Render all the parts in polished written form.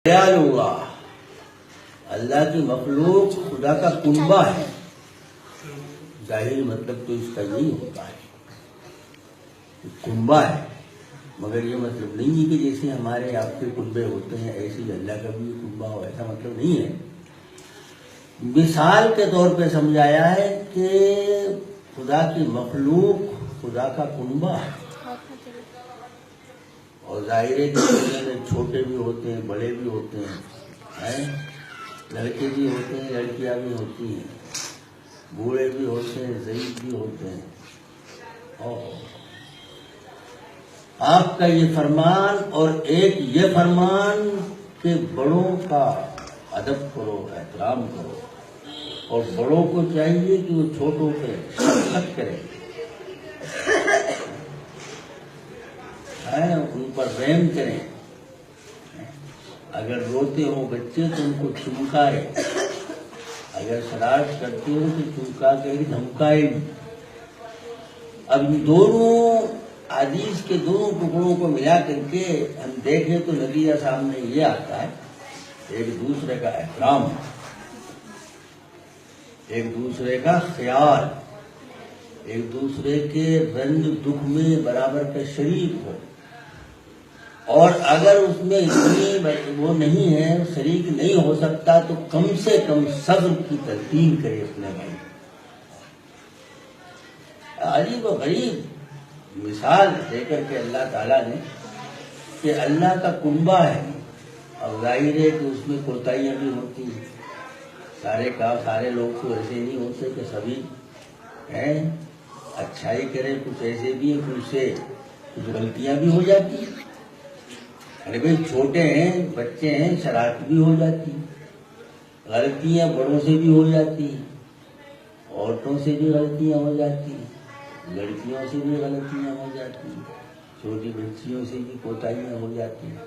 خیال ہوا اللہ کی مخلوق خدا کا کنبہ ہے، ظاہری مطلب تو اس کا یہی ہوتا ہے کنبہ ہے، مگر یہ مطلب نہیں ہے کہ جیسے ہمارے آپ کے کنبے ہوتے ہیں ایسے ہی اللہ کا بھی کنبہ ہو، ایسا مطلب نہیں ہے۔ مثال کے طور پہ سمجھایا ہے کہ خدا کی مخلوق خدا کا کنبہ ہے، اور ظاہر ہے کہ چھوٹے بھی ہوتے ہیں بڑے بھی ہوتے ہیں، لڑکے بھی ہوتے ہیں لڑکیاں بھی ہوتی ہیں، بوڑھے بھی ہوتے ہیں ضعیف بھی ہوتے ہیں۔ آپ کا یہ فرمان اور ایک یہ فرمان کہ بڑوں کا ادب کرو احترام کرو، اور بڑوں کو چاہیے کہ وہ چھوٹوں پہ شفقت کریں، ان پر رحم کریں، اگر روتے ہو بچے تو ان کو چمکائے، اگر شرارت کرتے ہو تو چمکا کے دھمکائے بھی۔ اب ان دونوں حدیث کے دونوں ٹکڑوں کو ملا کر کے ہم دیکھیں تو نتیجہ سامنے یہ آتا ہے، ایک دوسرے کا احترام، ایک دوسرے کا خیال، ایک دوسرے کے رنج دکھ میں برابر کا شریک ہو، اور اگر اس میں اتنی وہ نہیں ہے شریک نہیں ہو سکتا تو کم سے کم صبر کی تلقین کرے اپنے بھائی۔ عجیب و غریب مثال دے کر کے اللہ تعالیٰ نے کہ اللہ کا کنبہ ہے، اور ظاہر ہے کہ اس میں کوتاہیاں بھی ہوتی ہیں، سارے لوگ تو ایسے نہیں ہوتے کہ سبھی ہیں اچھائی کریں، کچھ ایسے بھی ہیں کچھ غلطیاں بھی ہو جاتی ہیں۔ ارے بھائی چھوٹے ہیں بچے ہیں شرارت بھی ہو جاتی، غلطیاں بڑوں سے بھی ہو جاتی، عورتوں سے بھی غلطیاں ہو جاتی، لڑکیوں سے بھی غلطیاں ہو جاتی، چھوٹی بچیوں سے بھی کوتاہیاں ہو جاتی ہیں۔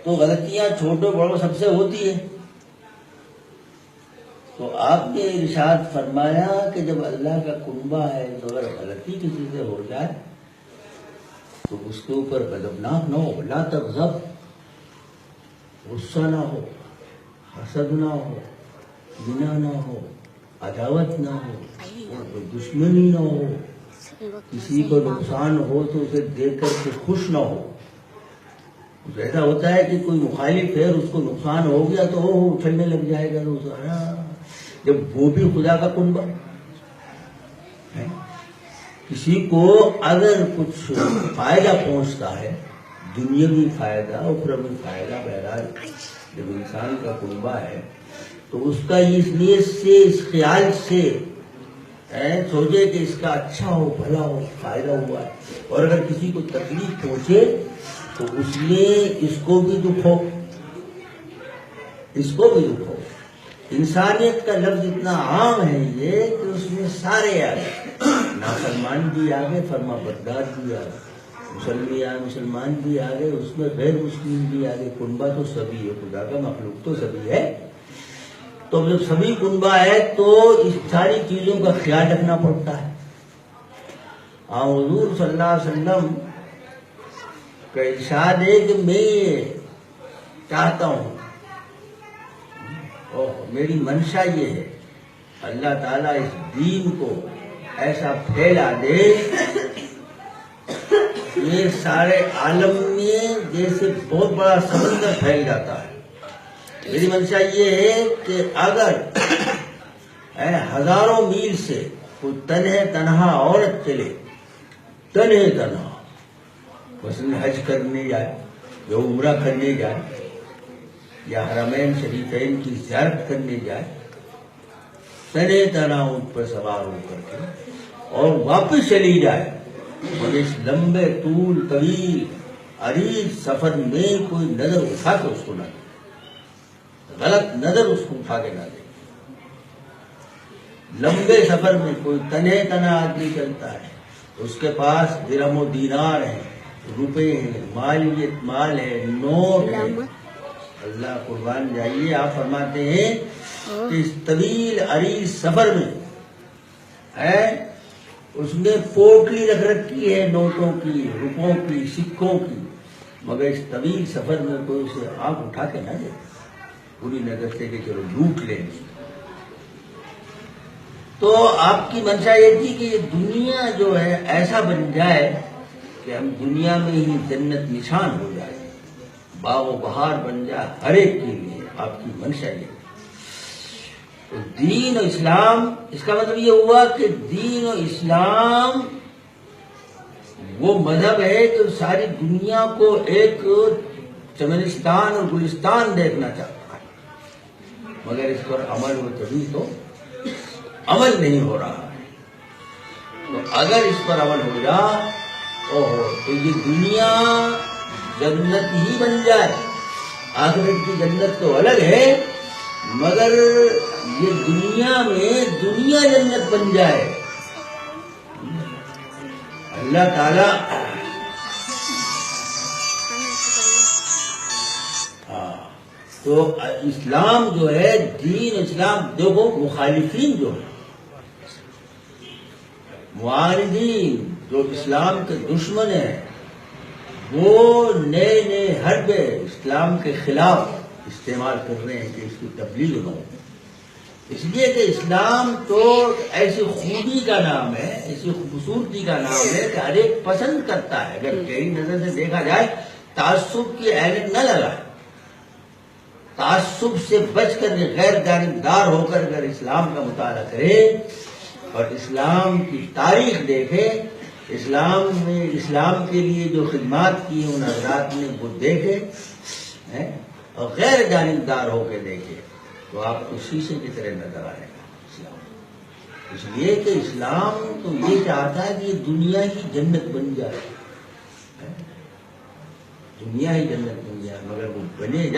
تو غلطیاں چھوٹوں بڑوں سب سے ہوتی ہے۔ تو آپ نے ارشاد فرمایا کہ جب اللہ کا کنبہ ہے تو اگر غلطی کسی سے ہو جائے تو اس کے اوپر غضبناک نہ ہو، لا تغضب، غصہ نہ ہو، حسد نہ ہو، گناہ نہ ہو، عداوت نہ ہو، دشمنی نہ ہو، کسی کو نقصان ہو تو اسے دیکھ کر کے خوش نہ ہو۔ ایسا ہوتا ہے کہ کوئی مخالف ہے اس کو نقصان ہو گیا تو وہ اچھلنے لگ جائے گا، جب وہ بھی خدا کا کنبہ ہے۔ کسی کو اگر کچھ فائدہ پہنچتا ہے، دنیاوی فائدہ اخروی فائدہ، بہرحال جب انسان کا کنبہ ہے تو اس کا اس نیت سے اس خیال سے سوچے کہ اس کا اچھا ہو بھلا ہو فائدہ ہوا ہے، اور اگر کسی کو تکلیف پہنچے تو اس میں اس کو بھی دکھ ہو، اس کو بھی دکھ ہو۔ انسانیت کا لفظ اتنا عام ہے یہ کہ اس میں سارے آ گئے، نافرمان بھی آ گئے، فرما بردار بھی آ گئے، مسلمان بھی آ گئے، اس میں غیر مسلم بھی آ گئے۔ کنبہ تو سبھی ہے، خدا کا مخلوق تو سبھی ہے۔ تو جب سبھی کنبہ ہے تو اس ساری چیزوں کا خیال رکھنا پڑتا ہے۔ حضور صلی اللہ علیہ وسلم کا ارشاد ہے کہ میں یہ چاہتا ہوں، میری منشا یہ ہے، اللہ تعالیٰ اس دین کو ایسا پھیلا دے یہ سارے عالم میں جیسے بہت بڑا سمندر پھیل جاتا ہے۔ میری منشا یہ ہے کہ اگر ہزاروں میل سے کوئی تنہا عورت چلے، تنہا مثلا حج کرنے جائے یا عمرہ کرنے جائے یا حرمین شریفین کی زیارت کرنے جائے، تنہا اونٹ پر سوار ہو کر کے اور واپس چلی جائے، اور اس لمبے طول طویل عریض سفر میں کوئی نظر اٹھا کے اس کو نہ دے، غلط نظر اس کو اٹھا کے نہ دے۔ لمبے سفر میں کوئی تنہا آدمی چلتا ہے، اس کے پاس درہم و دینار ہیں، روپے ہیں، مال ہے، نوٹ ہے، اللہ قربان جائیے آپ فرماتے ہیں کہ اس طویل عریض سفر میں اس نے پوٹلی رکھ رکھی ہے نوٹوں کی، روپوں کی، سکوں کی، مگر اس طویل سفر میں کوئی اسے آنکھ اٹھا کے نہ دے پوری نظر سے کہ چلو لوٹ لیں گے. تو آپ کی منشا یہ تھی کہ یہ دنیا جو ہے ایسا بن جائے کہ ہم دنیا میں ہی جنت نشان ہو جائے, باغ و بہار بن جائے ہر ایک کے لیے. آپ کی منشا یہ. تو دین و اسلام, اس کا مطلب یہ ہوا کہ دین و اسلام وہ مذہب ہے کہ ساری دنیا کو ایک چمنستان اور گلستان دیکھنا چاہتا ہے, مگر اس پر عمل ہو تبھی تو عمل نہیں ہو رہا ہے. تو اگر اس پر عمل ہو جائے تو یہ دنیا جنت ہی بن جائے. آخرت کی جنت تو الگ ہے, مگر یہ دنیا میں دنیا جنت بن جائے. اللہ تعالی تو اسلام جو ہے, دین اسلام, دیکھو مخالفین جو ہے, معاندین جو اسلام کے دشمن ہیں, وہ نئے نئے حربے اسلام کے خلاف استعمال کر رہے ہیں کہ اس کی تبلیغ نہ ہو. اس لیے کہ اسلام تو ایسی خوبی کا نام ہے, ایسی خوبصورتی کا نام ہے کہ ہر ایک پسند کرتا ہے. اگر کئی نظر سے دیکھا جائے, تعصب کی عینت نہ لگائے, تعصب سے بچ کر غیر جانبدار ہو کر اگر اسلام کا مطالعہ کرے اور اسلام کی تاریخ دیکھے, اسلام میں اسلام کے لیے جو خدمات کی ان حضرات نے وہ دیکھے اور غیر جانبدار ہو کے دیکھے, تو آپ کو شیشے کی طرح نظر آئے گا اسلام. اس لیے کہ اسلام تو یہ چاہتا ہے کہ یہ دنیا ہی جنت بن جائے, دنیا ہی جنت بن جائے. مگر وہ بنے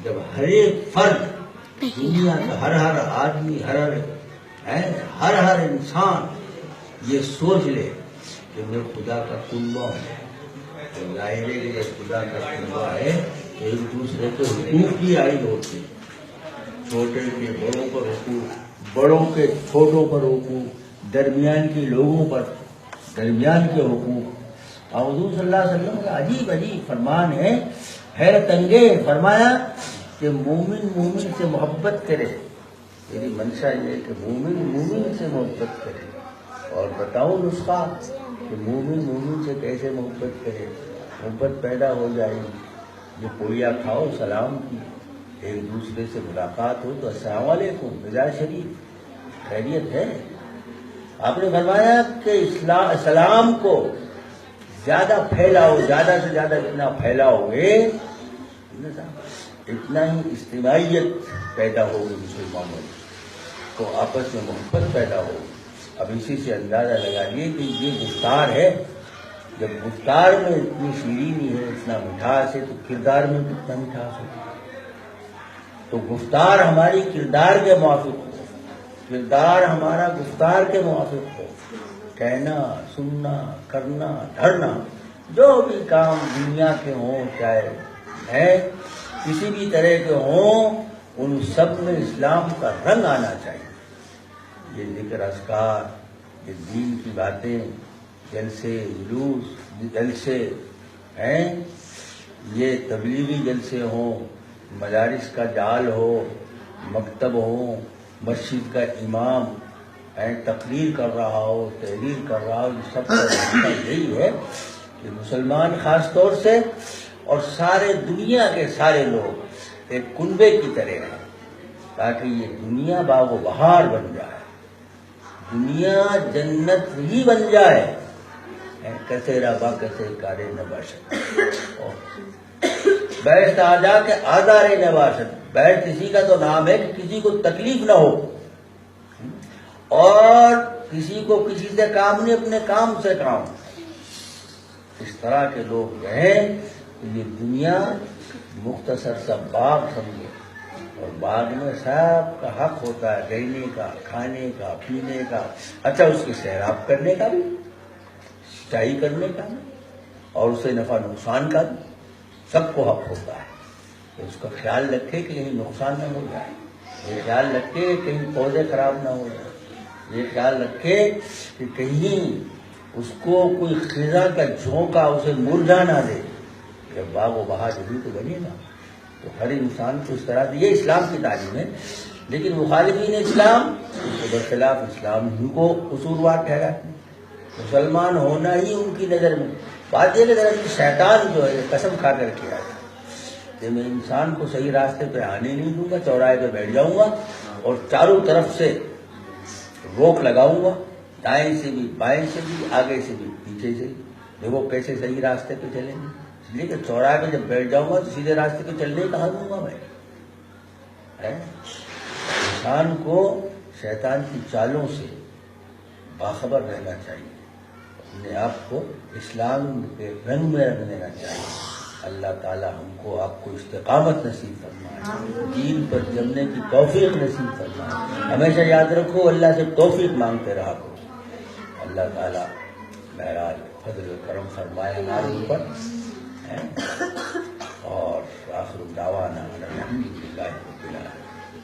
جب ہر ایک فرد, دنیا کا ہر آدمی, ہر انسان یہ سوچ لے کہ میں خدا کا کنبہ ہوں. ظاہر ہے کہ خدا کا کنبہ ہے, ایک دوسرے کے حقوق کی عائد ہوتے ہیں, چھوٹے کے بڑوں پر حقوق, بڑوں کے چھوٹوں پر حقوق, درمیان کے لوگوں پر درمیان کے حقوق. حضور صلی اللہ علیہ وسلم کا عجیب فرمان ہے, حیرت انگیز فرمایا کہ مومن سے محبت کرے. میری منشا یہ کہ مومن سے محبت کرے. اور بتاؤ نسخہ کہ مومن سے کیسے محبت کرے. محبت پیدا ہو جائے گی. یہ پویا کھاؤ سلام کی, ایک دوسرے سے ملاقات ہو تو السلام علیکم, مزاج شریف, خیریت ہے. آپ نے فرمایا کہ اسلام کو زیادہ پھیلاؤ, زیادہ سے زیادہ جتنا پھیلاؤ گے اتنا ہی اجتماعیت پیدا ہوگی مسلمانوں میں, تو آپس میں محبت پیدا ہوگی. اب اسی سے اندازہ لگا لیے کہ یہ گفتار ہے. جب گفتار میں اتنی شیرینی ہے, اتنا مٹھاس ہے, تو کردار میں کتنا مٹھاس ہو. تو گفتار ہماری کردار کے موافق ہو, کردار ہمارا گفتار کے موافق ہو. کہنا, سننا, کرنا, دھرنا, جو بھی کام دنیا کے ہوں, چاہے کسی بھی طرح کے ہوں, ان سب میں اسلام کا رنگ آنا چاہیے. یہ ذکر اذکار, یہ دین کی باتیں, جلسے جلوس جلسے ہیں, یہ تبلیغی جلسے ہوں, مدارس کا جال ہو, مکتب ہو, مسجد کا امام تقریر کر رہا ہو, تحریر کر رہا ہو, یہ سب کا راستہ یہی ہے کہ مسلمان خاص طور سے اور سارے دنیا کے سارے لوگ ایک کنبے کی طرح ہیں, تاکہ یہ دنیا باغ و بہار بن جائے, دنیا جنت ہی بن جائے. کیسے ربا کیسے کارے نباشت, بیشت آجا کے آزارے نباشت. بیشت کسی کا تو نام ہے کہ کسی کو تکلیف نہ ہو, اور کسی کو کسی سے کام نہیں, اپنے کام سے کام. اس طرح کے لوگ ہیں. یہ دنیا مختصر سا باغ سمجھے, اور باغ میں سب کا حق ہوتا ہے, رہنے کا, کھانے کا, پینے کا, اچھا اس کی سیراب کرنے کا بھی, سچائی کرنے کا بھی, اور اسے نفع نقصان کا بھی, سب کو حق ہوتا ہے. تو اس کا خیال رکھے کہ کہیں نقصان نہ ہو جائے, یہ خیال رکھے کہ کہیں پودے خراب نہ ہو جائے, یہ خیال رکھے کہ کہیں اس کو کوئی خزاں کا جھونکا اسے مرجھا نہ دے, جب باغ و بہار جبھی تو بنے گا. تو ہر انسان کو اس طرح سے یہ اسلام کی تعلیم ہے. لیکن مخالفین اسلام اس کے برخلاف اسلام ہی کو قصوروار ٹھہراتے ہیں. مسلمان ہونا ہی ان کی نظر میں بات یہ کہ شیطان جو ہے قسم کھا کر کے آیا کہ میں انسان کو صحیح راستے پہ آنے نہیں دوں گا, چوراہے پہ بیٹھ جاؤں گا اور چاروں طرف سے روک لگاؤں گا, دائیں سے بھی بائیں سے بھی آگے سے بھی پیچھے سے بھی. دیکھو کیسے صحیح راستے پہ چلیں گے. اس لیے کہ چوراہے پہ جب بیٹھ جاؤں گا تو سیدھے راستے پہ چلنے کہاں دوں گا میں. انسان کو شیطان کی چالوں سے باخبر رہنا چاہیے, اپنے آپ کو اسلام کے رنگ میں رکھ لینا چاہیے. اللہ تعالی ہم کو آپ کو استقامت نصیب فرمائے, دین پر جمنے کی توفیق نصیب فرمائے. ہمیشہ یاد رکھو اللہ سے توفیق مانگتے رہا کرو. اللہ تعالی بہرحال فضل و کرم فرمائے ہمارے اوپر. اور آخر دعوانا الحمد